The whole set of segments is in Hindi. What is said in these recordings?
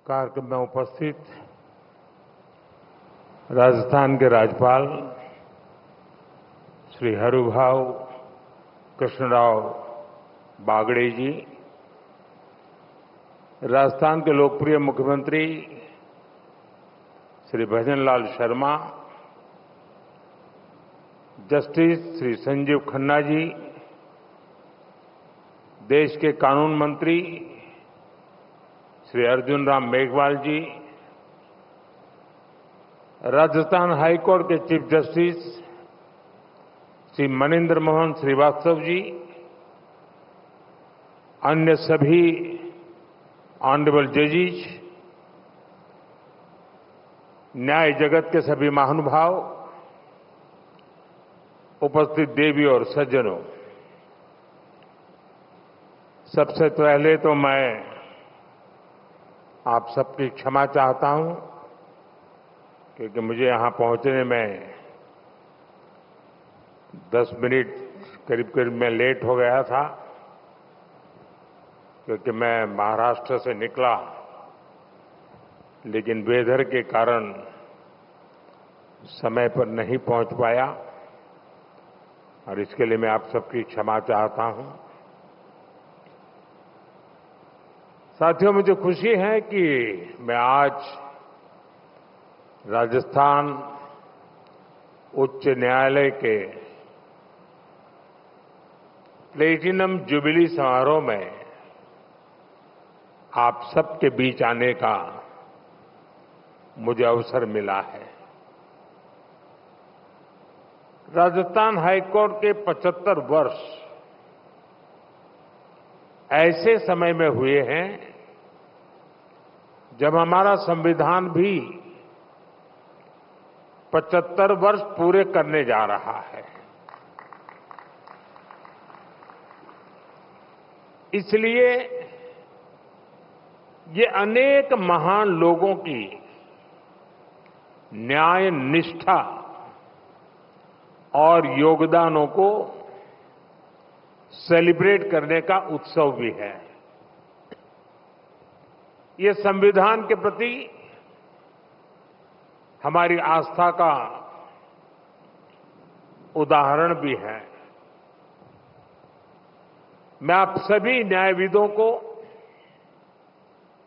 कार्यक्रम में उपस्थित राजस्थान के राज्यपाल श्री हरुभाऊ कृष्णराव बागड़े जी, राजस्थान के लोकप्रिय मुख्यमंत्री श्री भजनलाल शर्मा, जस्टिस श्री संजीव खन्ना जी, देश के कानून मंत्री श्री अर्जुन राम मेघवाल जी, राजस्थान हाईकोर्ट के चीफ जस्टिस श्री मनिंदर मोहन श्रीवास्तव जी, अन्य सभी ऑनरेबल जजेस, न्याय जगत के सभी महानुभाव, उपस्थित देवी और सज्जनों, सबसे पहले तो मैं आप सबकी क्षमा चाहता हूं क्योंकि मुझे यहां पहुंचने में 10 मिनट करीब मैं लेट हो गया था क्योंकि मैं महाराष्ट्र से निकला, लेकिन वेदर के कारण समय पर नहीं पहुंच पाया और इसके लिए मैं आप सबकी क्षमा चाहता हूं। साथियों, मुझे खुशी है कि मैं आज राजस्थान उच्च न्यायालय के प्लेटिनम जुबिली समारोह में आप सबके बीच आने का मुझे अवसर मिला है। राजस्थान हाईकोर्ट के 75 वर्ष ऐसे समय में हुए हैं जब हमारा संविधान भी 75 वर्ष पूरे करने जा रहा है। इसलिए ये अनेक महान लोगों की न्याय निष्ठा और योगदानों को सेलिब्रेट करने का उत्सव भी है। ये संविधान के प्रति हमारी आस्था का उदाहरण भी है। मैं आप सभी न्यायविदों को,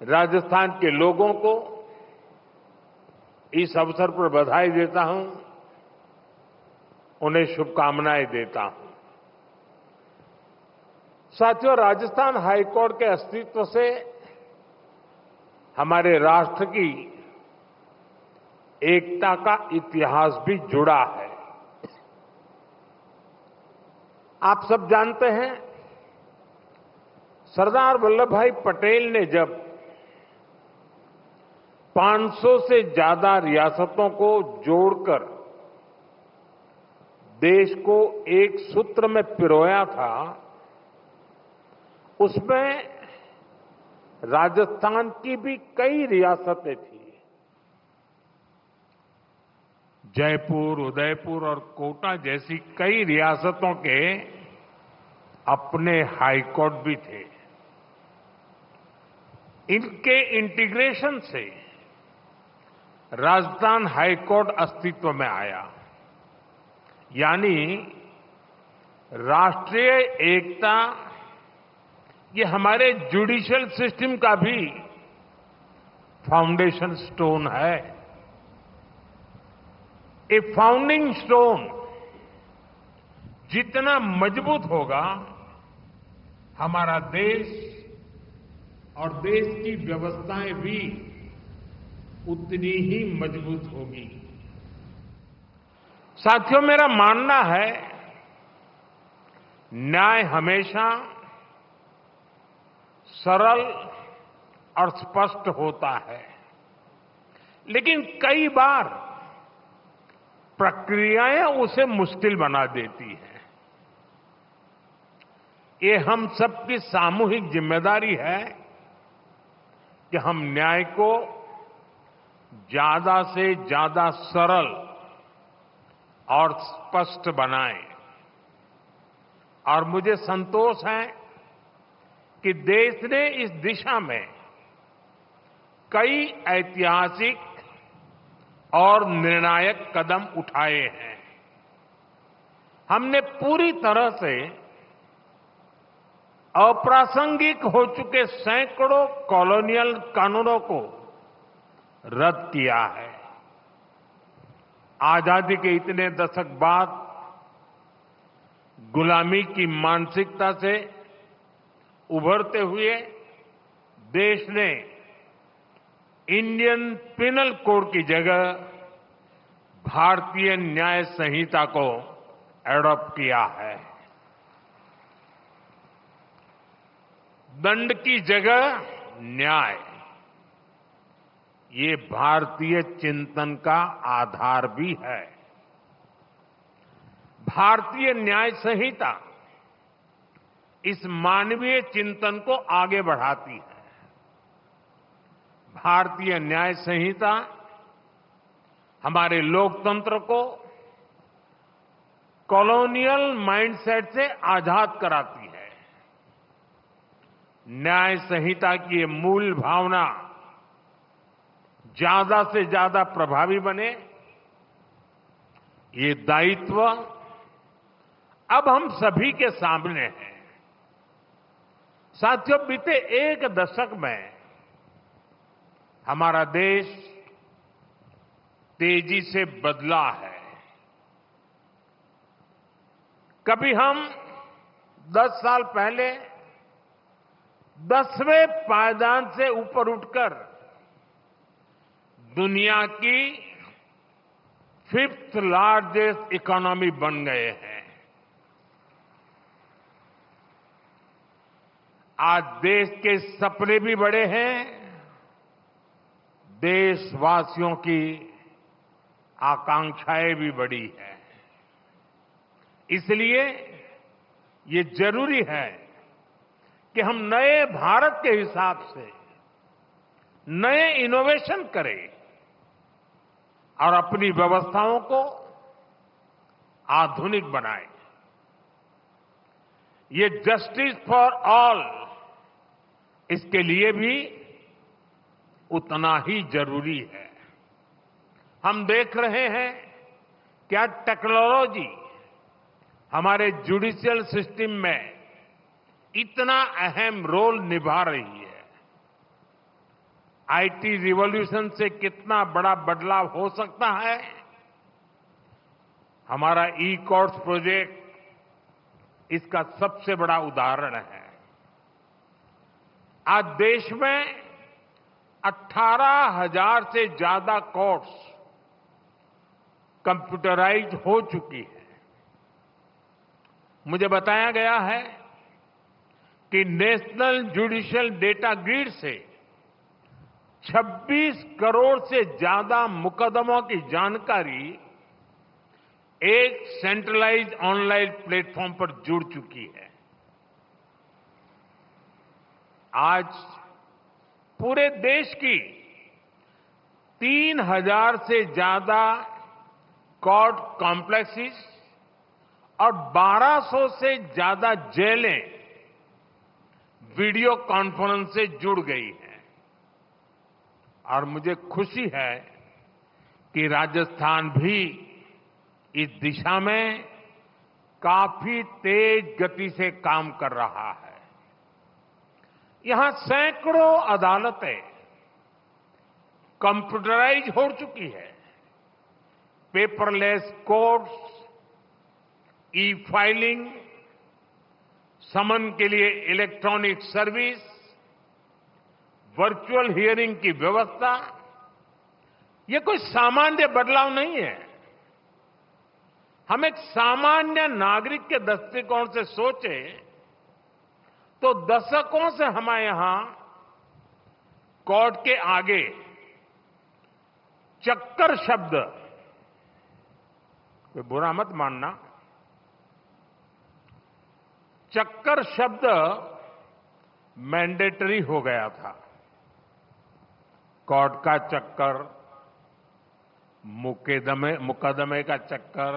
राजस्थान के लोगों को इस अवसर पर बधाई देता हूं, उन्हें शुभकामनाएं देता हूं। साथियों, राजस्थान हाईकोर्ट के अस्तित्व से हमारे राष्ट्र की एकता का इतिहास भी जुड़ा है। आप सब जानते हैं, सरदार वल्लभ भाई पटेल ने जब 500 से ज्यादा रियासतों को जोड़कर देश को एक सूत्र में पिरोया था, उसमें राजस्थान की भी कई रियासतें थी। जयपुर, उदयपुर और कोटा जैसी कई रियासतों के अपने हाईकोर्ट भी थे। इनके इंटीग्रेशन से राजस्थान हाईकोर्ट अस्तित्व में आया, यानी राष्ट्रीय एकता ये हमारे जुडिशियल सिस्टम का भी फाउंडेशन स्टोन है। ए फाउंडिंग स्टोन जितना मजबूत होगा, हमारा देश और देश की व्यवस्थाएं भी उतनी ही मजबूत होगी। साथियों, मेरा मानना है न्याय हमेशा सरल और स्पष्ट होता है, लेकिन कई बार प्रक्रियाएं उसे मुश्किल बना देती हैं। ये हम सबकी सामूहिक जिम्मेदारी है कि हम न्याय को ज्यादा से ज्यादा सरल और स्पष्ट बनाएं। और मुझे संतोष है कि देश ने इस दिशा में कई ऐतिहासिक और निर्णायक कदम उठाए हैं। हमने पूरी तरह से अप्रासंगिक हो चुके सैकड़ों कॉलोनियल कानूनों को रद्द किया है। आजादी के इतने दशक बाद गुलामी की मानसिकता से उभरते हुए देश ने इंडियन पिनल कोड की जगह भारतीय न्याय संहिता को एडॉप्ट किया है। दंड की जगह न्याय, ये भारतीय चिंतन का आधार भी है। भारतीय न्याय संहिता इस मानवीय चिंतन को आगे बढ़ाती है। भारतीय न्याय संहिता हमारे लोकतंत्र को कॉलोनियल माइंडसेट से आजाद कराती है। न्याय संहिता की ये मूल भावना ज्यादा से ज्यादा प्रभावी बने, ये दायित्व अब हम सभी के सामने है। साथियों, बीते एक दशक में हमारा देश तेजी से बदला है। कभी हम 10 साल पहले 10वें पायदान से ऊपर उठकर दुनिया की 5th लार्जेस्ट इकोनॉमी बन गए हैं। आज देश के सपने भी बड़े हैं, देशवासियों की आकांक्षाएं भी बड़ी हैं। इसलिए ये जरूरी है कि हम नए भारत के हिसाब से नए इनोवेशन करें और अपनी व्यवस्थाओं को आधुनिक बनाएं। ये जस्टिस फॉर ऑल, इसके लिए भी उतना ही जरूरी है। हम देख रहे हैं क्या टेक्नोलॉजी हमारे जुडिशियल सिस्टम में इतना अहम रोल निभा रही है। आईटी रिवॉल्यूशन से कितना बड़ा बदलाव हो सकता है। हमारा ई कोर्ट्स प्रोजेक्ट इसका सबसे बड़ा उदाहरण है। आज देश में 18,000 से ज्यादा कोर्ट्स कंप्यूटराइज हो चुकी है। मुझे बताया गया है कि नेशनल जुडिशियल डेटा ग्रिड से 26 करोड़ से ज्यादा मुकदमों की जानकारी एक सेंट्रलाइज्ड ऑनलाइन प्लेटफॉर्म पर जुड़ चुकी है। आज पूरे देश की 3,000 से ज्यादा कोर्ट कॉम्प्लेक्सेस और 1,200 से ज्यादा जेलें वीडियो कॉन्फ्रेंस से जुड़ गई हैं। और मुझे खुशी है कि राजस्थान भी इस दिशा में काफी तेज गति से काम कर रहा है। यहां सैकड़ों अदालतें कंप्यूटराइज हो चुकी है। पेपरलेस कोर्ट्स, ई फाइलिंग, समन के लिए इलेक्ट्रॉनिक सर्विस, वर्चुअल हियरिंग की व्यवस्था, ये कोई सामान्य बदलाव नहीं है। हम एक सामान्य नागरिक के दृष्टिकोण से सोचें तो दशकों से हमारे यहां कोर्ट के आगे चक्कर शब्द, कोई बुरा मत मानना, चक्कर शब्द मैंडेटरी हो गया था। कोर्ट का चक्कर, मुकदमे का चक्कर,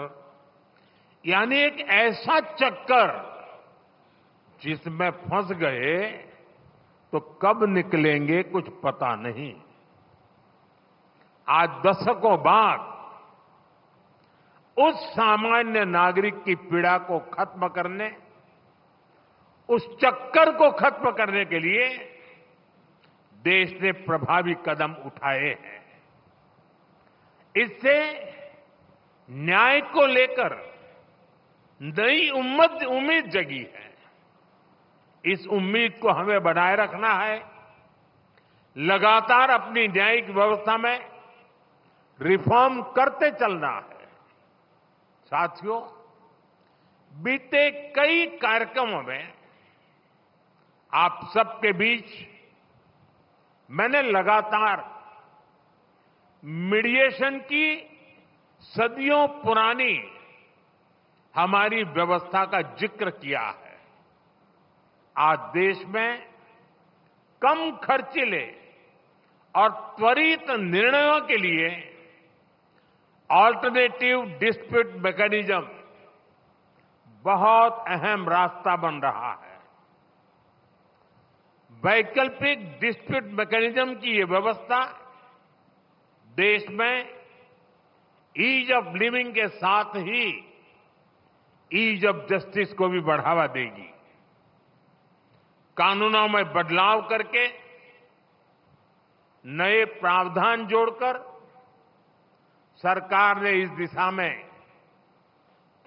यानी एक ऐसा चक्कर जिसमें फंस गए तो कब निकलेंगे कुछ पता नहीं। आज दशकों बाद उस सामान्य नागरिक की पीड़ा को खत्म करने, उस चक्कर को खत्म करने के लिए देश ने प्रभावी कदम उठाए हैं। इससे न्याय को लेकर नई उम्मीद जगी है। इस उम्मीद को हमें बनाए रखना है। लगातार अपनी न्यायिक व्यवस्था में रिफॉर्म करते चलना है। साथियों, बीते कई कार्यक्रमों में आप सबके बीच मैंने लगातार मीडिएशन की सदियों पुरानी हमारी व्यवस्था का जिक्र किया है। आज देश में कम खर्चीले और त्वरित निर्णयों के लिए ऑल्टरनेटिव डिस्प्यूट मैकेनिज्म बहुत अहम रास्ता बन रहा है। वैकल्पिक डिस्प्यूट मैकेनिज्म की ये व्यवस्था देश में ईज ऑफ लिविंग के साथ ही ईज ऑफ जस्टिस को भी बढ़ावा देगी। कानूनों में बदलाव करके नए प्रावधान जोड़कर सरकार ने इस दिशा में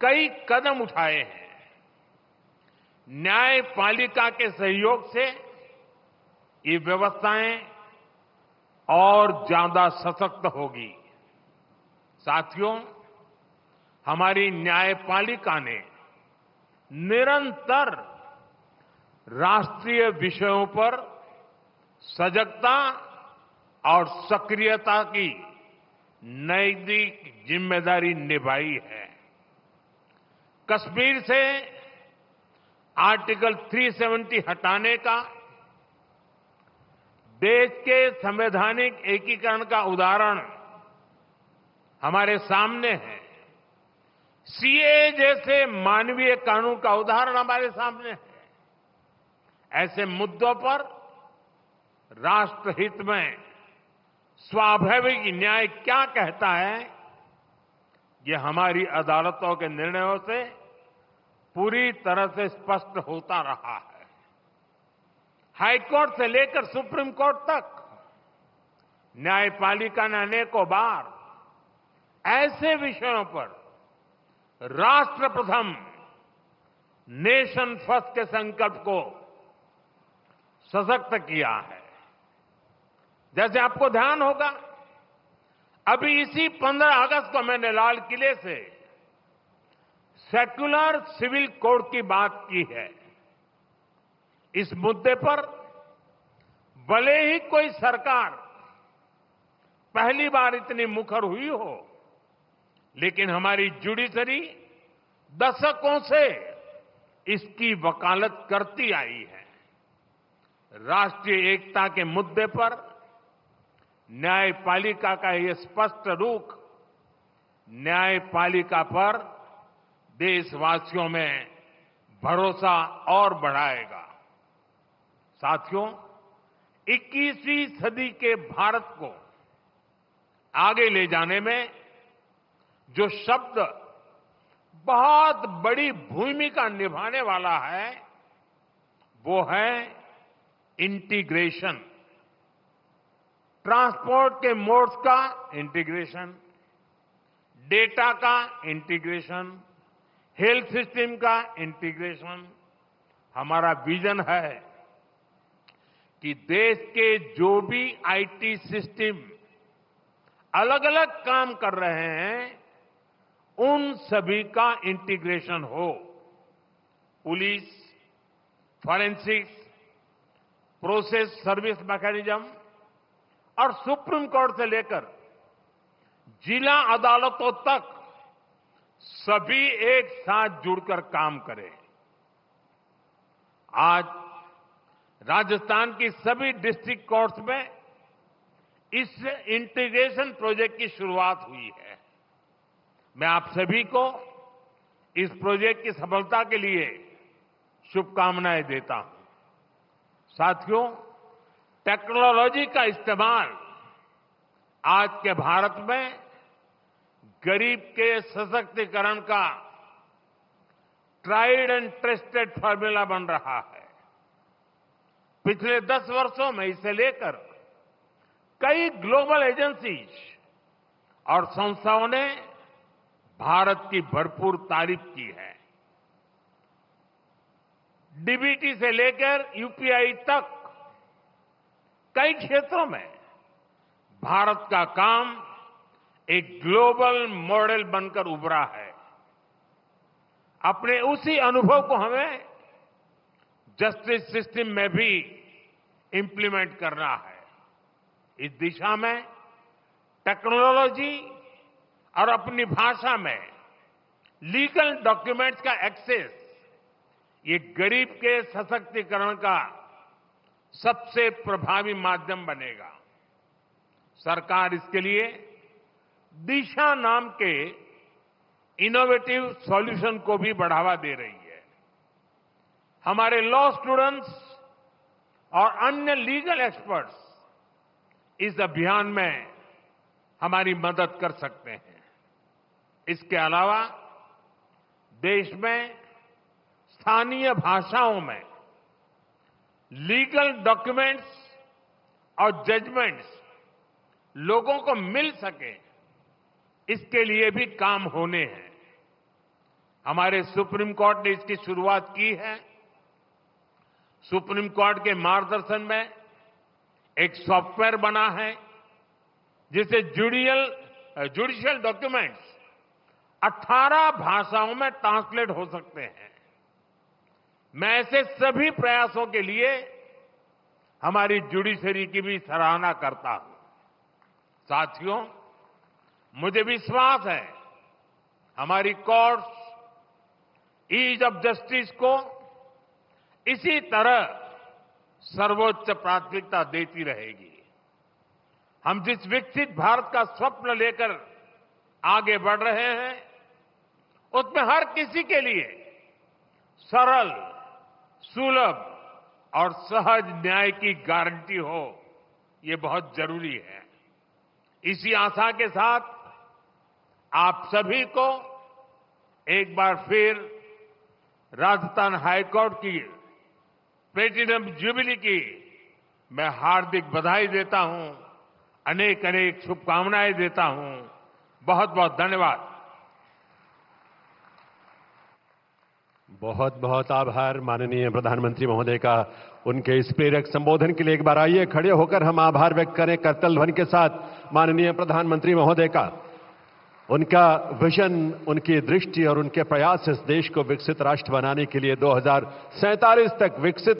कई कदम उठाए हैं। न्यायपालिका के सहयोग से ये व्यवस्थाएं और ज्यादा सशक्त होगी। साथियों, हमारी न्यायपालिका ने निरंतर राष्ट्रीय विषयों पर सजगता और सक्रियता की नैतिक जिम्मेदारी निभाई है। कश्मीर से आर्टिकल 370 हटाने का देश के संवैधानिक एकीकरण का उदाहरण हमारे सामने है। सीए जैसे मानवीय कानून का उदाहरण हमारे सामने है। ऐसे मुद्दों पर राष्ट्रहित में स्वाभाविक न्याय क्या कहता है, ये हमारी अदालतों के निर्णयों से पूरी तरह से स्पष्ट होता रहा है। हाईकोर्ट से लेकर सुप्रीम कोर्ट तक न्यायपालिका ने अनेकों बार ऐसे विषयों पर राष्ट्र प्रथम, नेशन फर्स्ट के संकल्प को सशक्त किया है। जैसे आपको ध्यान होगा, अभी इसी 15 अगस्त को मैंने लाल किले से सेक्युलर सिविल कोड की बात की है। इस मुद्दे पर भले ही कोई सरकार पहली बार इतनी मुखर हुई हो, लेकिन हमारी जुडिशरी दशकों से इसकी वकालत करती आई है। राष्ट्रीय एकता के मुद्दे पर न्यायपालिका का ये स्पष्ट रुख न्यायपालिका पर देशवासियों में भरोसा और बढ़ाएगा। साथियों, 21वीं सदी के भारत को आगे ले जाने में जो शब्द बहुत बड़ी भूमिका निभाने वाला है, वो है इंटीग्रेशन। ट्रांसपोर्ट के मोड्स का इंटीग्रेशन, डेटा का इंटीग्रेशन, हेल्थ सिस्टम का इंटीग्रेशन। हमारा विजन है कि देश के जो भी आईटी सिस्टम अलग अलग काम कर रहे हैं, उन सभी का इंटीग्रेशन हो। Police, forensics, process service mechanism और सुप्रीम कोर्ट से लेकर जिला अदालतों तक सभी एक साथ जुड़कर काम करें। आज राजस्थान की सभी डिस्ट्रिक्ट कोर्ट्स में इस इंटीग्रेशन प्रोजेक्ट की शुरुआत हुई है। मैं आप सभी को इस प्रोजेक्ट की सफलता के लिए शुभकामनाएं देता हूं। साथियों, टेक्नोलॉजी का इस्तेमाल आज के भारत में गरीब के सशक्तिकरण का ट्राइड एंड टेस्टेड फॉर्मूला बन रहा है। पिछले 10 वर्षों में इसे लेकर कई ग्लोबल एजेंसीज और संस्थाओं ने भारत की भरपूर तारीफ की है। डीबीटी से लेकर यूपीआई तक कई क्षेत्रों में भारत का काम एक ग्लोबल मॉडल बनकर उभरा है। अपने उसी अनुभव को हमें जस्टिस सिस्टम में भी इंप्लीमेंट करना है। इस दिशा में टेक्नोलॉजी और अपनी भाषा में लीगल डॉक्यूमेंट्स का एक्सेस, ये गरीब के सशक्तिकरण का सबसे प्रभावी माध्यम बनेगा। सरकार इसके लिए दिशा नाम के इनोवेटिव सॉल्यूशन को भी बढ़ावा दे रही है। हमारे लॉ स्टूडेंट्स और अन्य लीगल एक्सपर्ट्स इस अभियान में हमारी मदद कर सकते हैं। इसके अलावा देश में स्थानीय भाषाओं में लीगल डॉक्यूमेंट्स और जजमेंट्स लोगों को मिल सके, इसके लिए भी काम होने हैं। हमारे सुप्रीम कोर्ट ने इसकी शुरुआत की है। सुप्रीम कोर्ट के मार्गदर्शन में एक सॉफ्टवेयर बना है जिसे जुडिशियल डॉक्यूमेंट्स 18 भाषाओं में ट्रांसलेट हो सकते हैं। मैं ऐसे सभी प्रयासों के लिए हमारी जुडिशरी की भी सराहना करता हूं। साथियों, मुझे विश्वास है हमारी कोर्ट्स ईज ऑफ जस्टिस को इसी तरह सर्वोच्च प्राथमिकता देती रहेगी। हम जिस विकसित भारत का स्वप्न लेकर आगे बढ़ रहे हैं, उसमें हर किसी के लिए सरल, सुलभ और सहज न्याय की गारंटी हो, ये बहुत जरूरी है। इसी आशा के साथ आप सभी को एक बार फिर राजस्थान हाईकोर्ट की प्लेटिनम जुबली की मैं हार्दिक बधाई देता हूं, अनेक अनेक शुभकामनाएं देता हूं। बहुत बहुत धन्यवाद। बहुत बहुत आभार माननीय प्रधानमंत्री महोदय का उनके इस प्रेरक संबोधन के लिए। एक बार आइए खड़े होकर हम आभार व्यक्त करें करतल ध्वनि के साथ माननीय प्रधानमंत्री महोदय का। उनका विजन, उनकी दृष्टि और उनके प्रयास इस देश को विकसित राष्ट्र बनाने के लिए 2047 तक विकसित